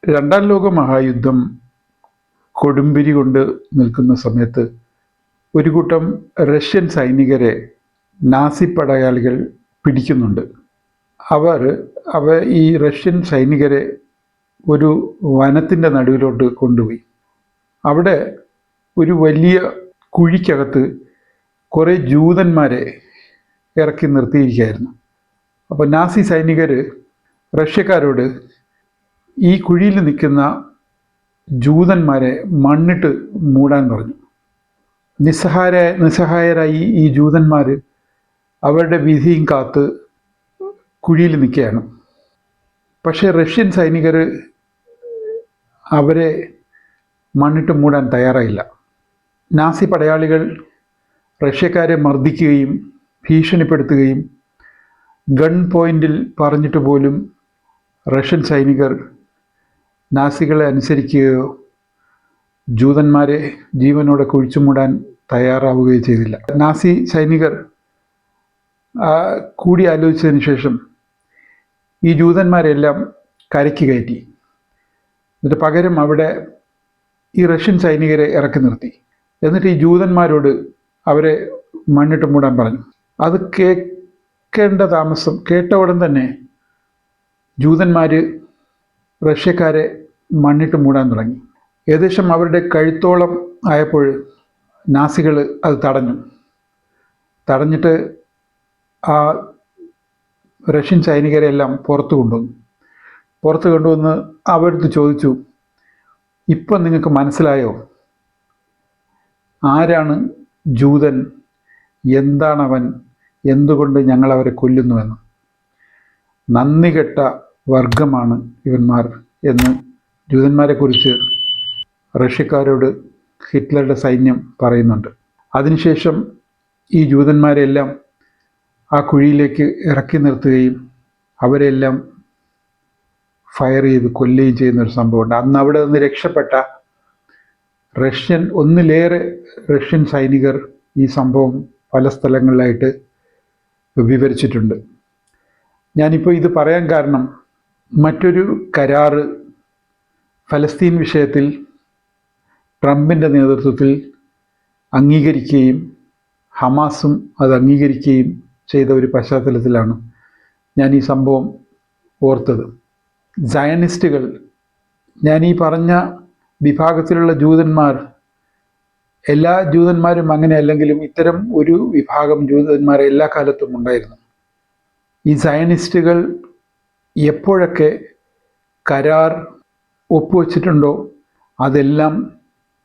രണ്ടാം ലോക മഹായുദ്ധം കൊടുമ്പിരി കൊണ്ട് നിൽക്കുന്ന സമയത്ത് ഒരു കൂട്ടം റഷ്യൻ സൈനികരെ നാസി പടയാളികൾ പിടിക്കുന്നുണ്ട്. അവ ഈ റഷ്യൻ സൈനികരെ ഒരു വനത്തിൻ്റെ നടുവിലോട്ട് കൊണ്ടുപോയി. അവിടെ ഒരു വലിയ കുഴിക്കകത്ത് കുറേ ജൂതന്മാരെ ഇറക്കി നിർത്തിയിരിക്കുകയായിരുന്നു. അപ്പോൾ നാസി സൈനികർ റഷ്യക്കാരോട് ഈ കുഴിയിൽ നിൽക്കുന്ന ജൂതന്മാരെ മണ്ണിട്ട് മൂടാൻ പറഞ്ഞു. നിസ്സഹായരായി ഈ ജൂതന്മാർ അവരുടെ വിധിയും കാത്ത് കുഴിയിൽ നിൽക്കുകയാണ്. പക്ഷേ റഷ്യൻ സൈനികർ അവരെ മണ്ണിട്ട് മൂടാൻ തയ്യാറായില്ല. നാസി പടയാളികൾ റഷ്യക്കാരെ മർദ്ദിക്കുകയും ഭീഷണിപ്പെടുത്തുകയും ഗൺ പോയിന്റിൽ പറഞ്ഞിട്ട് പോലും റഷ്യൻ സൈനികർ നാസികളെ അനുസരിക്കുകയോ ജൂതന്മാരെ ജീവനോടെ കുഴിച്ചുമൂടാൻ തയ്യാറാവുകയോ ചെയ്തില്ല. നാസി സൈനികർ കൂടി ആലോചിച്ചതിന് ശേഷം ഈ ജൂതന്മാരെല്ലാം കരയ്ക്ക് കയറ്റി. എന്നിട്ട് പകരം അവിടെ ഈ റഷ്യൻ സൈനികരെ ഇറക്കി നിർത്തി. എന്നിട്ട് ഈ ജൂതന്മാരോട് അവരെ മണ്ണിട്ട് മൂടാൻ പറഞ്ഞു. അത് കേൾക്കേണ്ട താമസം കേട്ട ഉടൻ തന്നെ ജൂതന്മാർ റഷ്യക്കാരെ മണ്ണിട്ട് മൂടാൻ തുടങ്ങി. ഏകദേശം അവരുടെ കഴുത്തോളം ആയപ്പോൾ നാസികൾ അത് തടഞ്ഞിട്ട് ആ റഷ്യൻ സൈനികരെ എല്ലാം പുറത്തു കൊണ്ടുവന്ന് അവരടുത്ത് ചോദിച്ചു, ഇപ്പം നിങ്ങൾക്ക് മനസ്സിലായോ ആരാണ് ജൂതൻ, എന്താണവൻ, എന്തുകൊണ്ട് ഞങ്ങളവരെ കൊല്ലുന്നുവെന്ന്? നന്ദി കെട്ട വർഗമാണ് ഇവന്മാർ എന്ന് ജൂതന്മാരെക്കുറിച്ച് റഷ്യക്കാരോട് ഹിറ്റ്ലറുടെ സൈന്യം പറയുന്നുണ്ട്. അതിനുശേഷം ഈ ജൂതന്മാരെല്ലാം ആ കുഴിയിലേക്ക് ഇറക്കി നിർത്തുകയും അവരെല്ലാം ഫയർ ചെയ്ത് കൊല്ലുകയും ചെയ്യുന്നൊരു സംഭവമുണ്ട്. അന്ന് അവിടെ നിന്ന് രക്ഷപ്പെട്ട ഒന്നിലേറെ റഷ്യൻ സൈനികർ ഈ സംഭവം പല സ്ഥലങ്ങളിലായിട്ട് വിവരിച്ചിട്ടുണ്ട്. ഞാനിപ്പോൾ ഇത് പറയാൻ കാരണം മറ്റൊരു കരാറ് ഫലസ്തീൻ വിഷയത്തിൽ ട്രംപിൻ്റെ നേതൃത്വത്തിൽ അംഗീകരിക്കുകയും ഹമാസും അത് അംഗീകരിക്കുകയും ചെയ്ത ഒരു പശ്ചാത്തലത്തിലാണ് ഞാൻ ഈ സംഭവം ഓർത്തത്. സയനിസ്റ്റുകൾ, ഞാൻ ഈ പറഞ്ഞ വിഭാഗത്തിലുള്ള ജൂതന്മാർ, എല്ലാ ജൂതന്മാരും അങ്ങനെ അല്ലെങ്കിലും ഇത്തരം ഒരു വിഭാഗം ജൂതന്മാർ എല്ലാ കാലത്തും ഉണ്ടായിരുന്നു. ഈ സയനിസ്റ്റുകൾ എപ്പോഴൊക്കെ കരാർ ഒപ്പുവെച്ചിട്ടുണ്ടോ അതെല്ലാം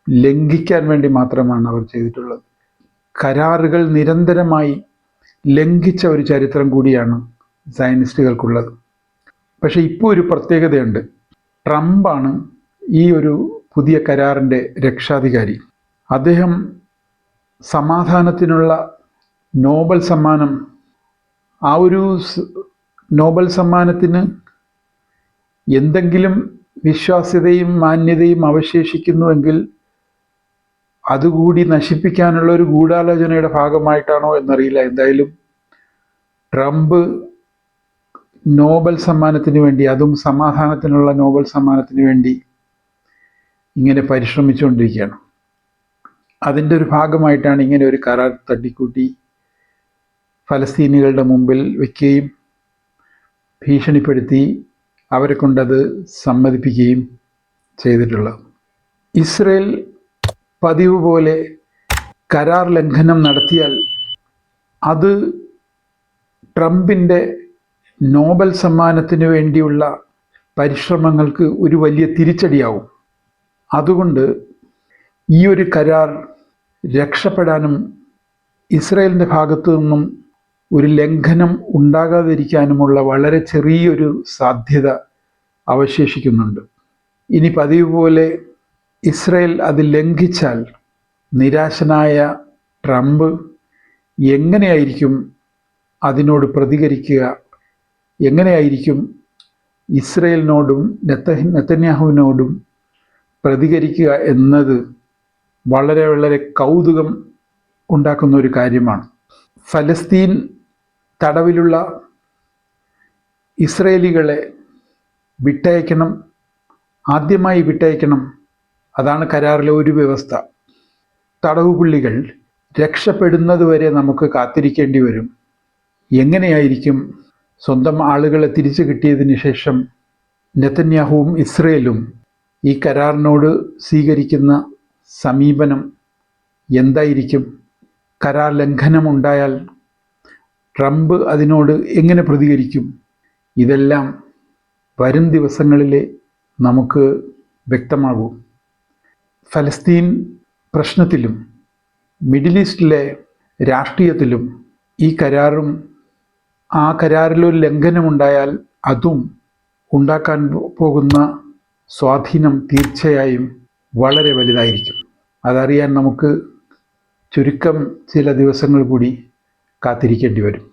ലംഘിക്കാൻ വേണ്ടി മാത്രമാണ് അവർ ചെയ്തിട്ടുള്ളത്. കരാറുകൾ നിരന്തരമായി ലംഘിച്ച ഒരു ചരിത്രം കൂടിയാണ് സയനിസ്റ്റുകൾക്കുള്ളത്. പക്ഷേ ഇപ്പോൾ ഒരു പ്രത്യേകതയുണ്ട്. ട്രംപാണ് ഈ ഒരു പുതിയ കരാറിൻ്റെ രക്ഷാധികാരി. അദ്ദേഹം സമാധാനത്തിനുള്ള നോബൽ സമ്മാനം, ആ ഒരു നോബൽ സമ്മാനത്തിന് എന്തെങ്കിലും വിശ്വാസ്യതയും മാന്യതയും അവശേഷിക്കുന്നുവെങ്കിൽ അതുകൂടി നശിപ്പിക്കാനുള്ള ഒരു ഗൂഢാലോചനയുടെ ഭാഗമായിട്ടാണോ എന്നറിയില്ല. എന്തായാലും ട്രംപ് നോബൽ സമ്മാനത്തിന് വേണ്ടി, അതും സമാധാനത്തിനുള്ള നോബൽ സമ്മാനത്തിന് വേണ്ടി ഇങ്ങനെ പരിശ്രമിച്ചുകൊണ്ടിരിക്കുകയാണ്. അതിൻ്റെ ഒരു ഭാഗമായിട്ടാണ് ഇങ്ങനെ ഒരു കരാർ തട്ടിക്കൂട്ടി ഫലസ്തീനികളുടെ മുമ്പിൽ വയ്ക്കുകയും ഭീഷണിപ്പെടുത്തി അവരെ കൊണ്ടത് സമ്മതിപ്പിക്കുകയും ചെയ്തിട്ടുള്ളത്. ഇസ്രയേൽ പതിവ് പോലെ കരാർ ലംഘനം നടത്തിയാൽ അത് ട്രംപിൻ്റെ നോബൽ സമ്മാനത്തിന് വേണ്ടിയുള്ള പരിശ്രമങ്ങൾക്ക് ഒരു വലിയ തിരിച്ചടിയാവും. അതുകൊണ്ട് ഈ ഒരു കരാർ രക്ഷപ്പെടാനും ഇസ്രയേലിൻ്റെ ഭാഗത്തു നിന്നും ഒരു ലംഘനം ഉണ്ടാകാതിരിക്കാനുമുള്ള വളരെ ചെറിയൊരു സാധ്യത അവശേഷിക്കുന്നുണ്ട്. ഇനി പതിവ് പോലെ ഇസ്രയേൽ അത് ലംഘിച്ചാൽ നിരാശനായ ട്രംപ് എങ്ങനെയായിരിക്കും അതിനോട് പ്രതികരിക്കുക, എങ്ങനെയായിരിക്കും ഇസ്രയേലിനോടും നെതന്യാഹുവിനോടും പ്രതികരിക്കുക എന്നത് വളരെ വളരെ കൗതുകം ഉണ്ടാക്കുന്ന ഒരു കാര്യമാണ്. ഫലസ്തീൻ തടവിലുള്ള ഇസ്രയേലികളെ വിട്ടയക്കണം, ആദ്യമായി വിട്ടയക്കണം. അതാണ് കരാറിലെ ഒരു വ്യവസ്ഥ. തടവുപുള്ളികൾ രക്ഷപ്പെടുന്നതുവരെ നമുക്ക് കാത്തിരിക്കേണ്ടി വരും. എങ്ങനെയായിരിക്കും സ്വന്തം ആളുകളെ തിരിച്ചു കിട്ടിയതിന് ശേഷം നെതന്യാഹുവും ഇസ്രയേലും ഈ കരാറിനോട് സ്വീകരിക്കുന്ന സമീപനം എന്തായിരിക്കും? കരാർ ലംഘനമുണ്ടായാൽ ട്രംപ് അതിനോട് എങ്ങനെ പ്രതികരിക്കും? ഇതെല്ലാം വരും ദിവസങ്ങളിൽ നമുക്ക് വ്യക്തമാകും. ഫലസ്തീൻ പ്രശ്നത്തിലും മിഡിൽ ഈസ്റ്റിലെ രാഷ്ട്രീയത്തിലും ഈ കരാറും ആ കരാറിലൊരു ലംഘനമുണ്ടായാൽ അതും ഉണ്ടാക്കാൻ പോകുന്ന സ്വാധീനം തീർച്ചയായും വളരെ വലുതായിരിക്കും. അതറിയാൻ നമുക്ക് ചുരുക്കം ചില ദിവസങ്ങൾ കൂടി കാത്തിരിക്കേണ്ടി വരും.